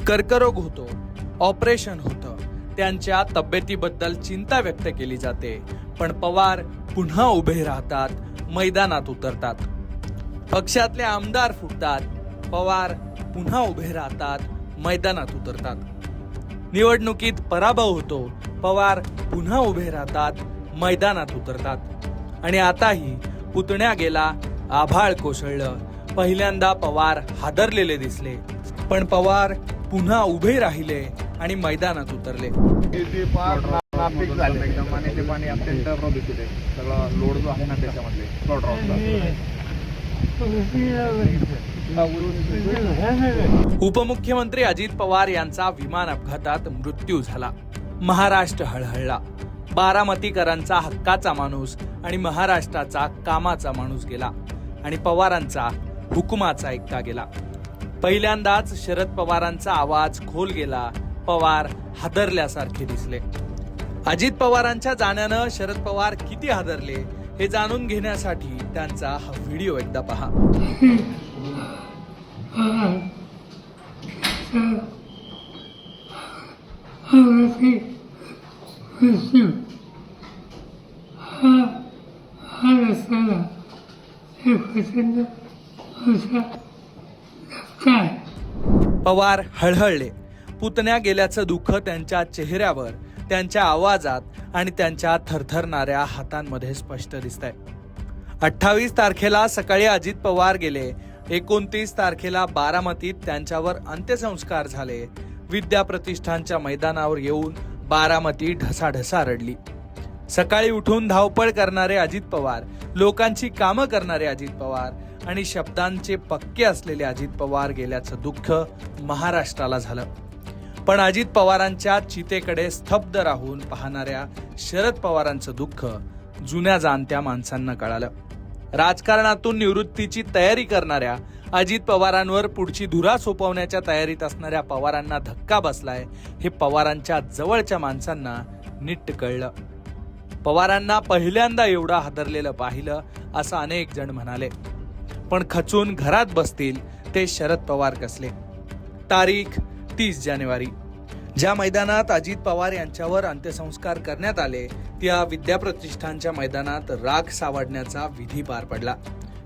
कर्करोग होतो, ऑपरेशन होतं, त्यांच्या तब्येतीबद्दल चिंता व्यक्त केली जाते, पण पवार पुन्हा उभे राहतात, मैदानात उतरतात. पक्षातले आमदार फुटतात, पवार पुन्हा उभे राहतात, मैदानात उतरतात. निवडणुकीत पराभव होतो, पवार पुन्हा उभे राहतात, मैदानात उतरतात. आणि आताही पुतण्या गेला, आभाळ कोसळलं. पहिल्यांदा पवार हादरलेले दिसले, पण पवार पुन्हा उभे राहिले आणि मैदानात उतरले. नापीक झाले एकदम आणि ते पाणी अत्यंत प्रदूषित आहे. सगळा लोड जो आहे ना त्याच्यामधले प्लॉट उपमुख्यमंत्री अजित पवार यांचा विमान अपघातात मृत्यू झाला. महाराष्ट्र हळहळला. बारामतीकरांचा हक्काचा माणूस आणि महाराष्ट्राचा कामाचा माणूस गेला आणि पवारांचा हुकुमाचा ऐकता गेला. पहिल्यांदाच शरद पवारांचा आवाज खोल गेला. पवार हादरल्यासारखे दिसले. अजित पवारांच्या जाण्यानं शरद पवार किती हादरले हे जाणून घेण्यासाठी त्यांचा हा व्हिडिओ एकदा पहा. पवार हळहळले. पुतण्या गेल्याचं दुःख त्यांच्या चेहऱ्यावर, त्यांच्या आवाजात आणि त्यांच्या थरथरणाऱ्या हातांमध्ये स्पष्ट दिसतंय. 28 तारखेला सकाळी अजित पवार गेले. 29 तारखेला बारामतीत त्यांच्यावर अंत्यसंस्कार झाले. विद्याप्रतिष्ठानच्या मैदानावर येऊन बारामती ढसाढसा रडली. सकाळी उठून धावपळ करणारे अजित पवार, लोकांची कामं करणारे अजित पवार आणि शब्दांचे पक्के असलेले अजित पवार गेल्याचं दुःख महाराष्ट्राला झालं. पण अजित पवारांच्या चितेकडे स्तब्ध राहून पाहणाऱ्या शरद पवारांचं दुःख जुन्या जाणत्या माणसांना कळालं. राजकारणातून निवृत्तीची तयारी करणाऱ्या अजित पवारांवर पुढची धुरा सोपवण्याच्या तयारीत असणाऱ्या पवारांना धक्का बसलाय हे पवारांच्या जवळच्या माणसांना नीट कळलं. पवारांना पहिल्यांदा एवढं हादरलेलं पाहिलं असं अनेक जण म्हणाले. पण खचून घरात बसतील ते शरद पवार कसले. तारीख 30 जानेवारी. ज्या मैदानात अजित पवार यांच्यावर अंत्यसंस्कार करण्यात आले त्या विद्याप्रतिष्ठानच्या मैदानात राख सावडण्याचा विधी पार पडला.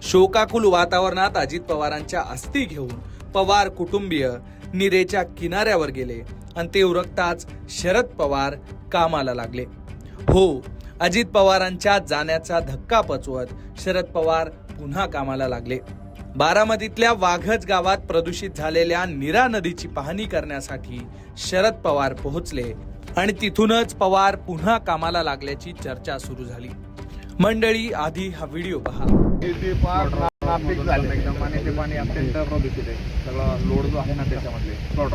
शोकाकुल वातावरणात अजित पवारांच्या अस्थी घेऊन पवार कुटुंबीय नीरेच्या किनाऱ्यावर गेले आणि ते उरकताच शरद पवार कामाला लागले. हो, अजित पवारांच्या जाण्याचा धक्का पचवत शरद पवार पुन्हा कामाला लागले. बारामतीतल्या वाघज गावात प्रदूषित झालेल्या नीरा नदीची पाहणी करण्यासाठी शरद पवार पोहोचले आणि तिथूनच पवार पुन्हा कामाला लागल्याची चर्चा सुरू झाली. मंडळी, आधी हा व्हिडिओ पहा. नापीक झाले एकदम आणि ते पाणी अत्यंत प्रदूषित आहे. सगळा लोड जो आहे ना त्याच्यामधले प्लॉट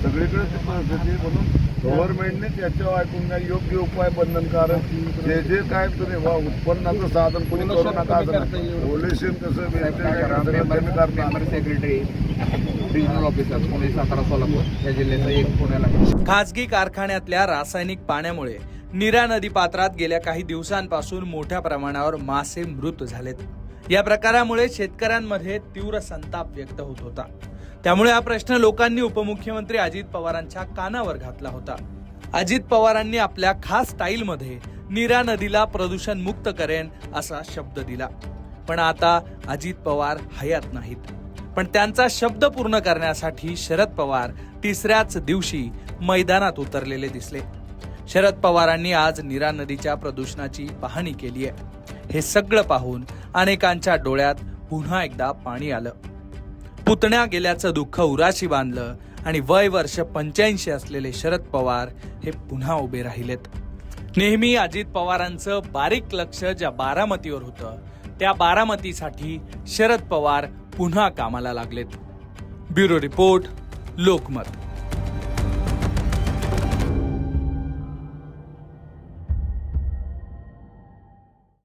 सगळीकडे म्हणून गव्हर्नमेंटने त्याच्यावर ऐकून घ्या. योग्य उपाय बंधनकारक जे जे काय तुम्ही उत्पन्नाचं साधन कोणी करू नका. पोल्युशन कसं secretary regional officer Pune, Satara, Solapur या जिल्ह्याचा एक पुण्याला. खासगी कारखान्यातल्या रासायनिक पाण्यामुळे नीरा नदी पात्रात गेल्या काही दिवसांपासून मोठ्या प्रमाणावर मासे मृत झालेत. या प्रकारामुळे शेतकऱ्यांमध्ये तीव्र संताप व्यक्त होत होता. त्यामुळे हा प्रश्न लोकांनी उपमुख्यमंत्री अजित पवारांच्या कानावर घातला होता. अजित पवारांनी आपल्या खास स्टाईलमध्ये नीरा नदीला प्रदूषण मुक्त करेन असा शब्द दिला. पण आता अजित पवार हयात नाहीत. पण त्यांचा शब्द पूर्ण करण्यासाठी शरद पवार तिसऱ्याच दिवशी मैदानात उतरलेले दिसले. शरद पवारांनी आज नीरा नदीच्या प्रदूषणाची पाहणी केली आहे. हे सगळं पाहून अनेकांच्या डोळ्यात पुन्हा एकदा पाणी आलं. पुतण्या गेल्याचं दुःख उराशी बांधलं आणि वय वर्ष 85 असलेले शरद पवार हे पुन्हा उभे राहिलेत. नेहमी अजित पवारांचं बारीक लक्ष ज्या बारामतीवर होतं त्या बारामतीसाठी शरद पवार पुन्हा कामाला लागलेत. Bureau report, Lokmat.